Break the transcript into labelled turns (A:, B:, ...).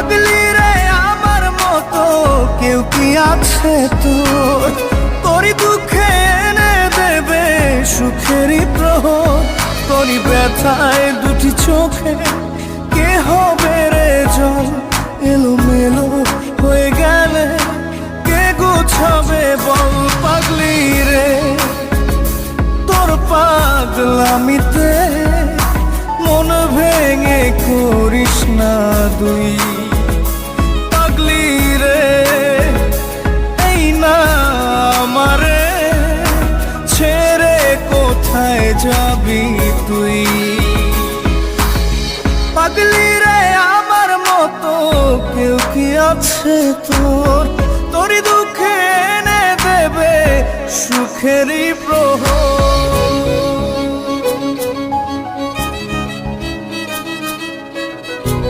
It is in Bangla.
A: পাগলি রে আমার মতো কেউ কি আছে তোর? তোরই দুঃখে এনে দেবে সুখেরই প্রহর, তোরই ব্যথায় দুটি চোখে কে হবে রে জল? এলোমেলো হয়ে গেলে কে গোছাবে বল? পাগলি রে তোর পাগলামিতে মন ভেঙে করিস না তুই। পাগলি রে এই না আমারে ছেড়ে কোথায় যাবি তুই? পাগলি রে আমার মতো কেউ কি আছে তোর? তোরই দুঃখে এনে দেবে সুখেরই প্রহর।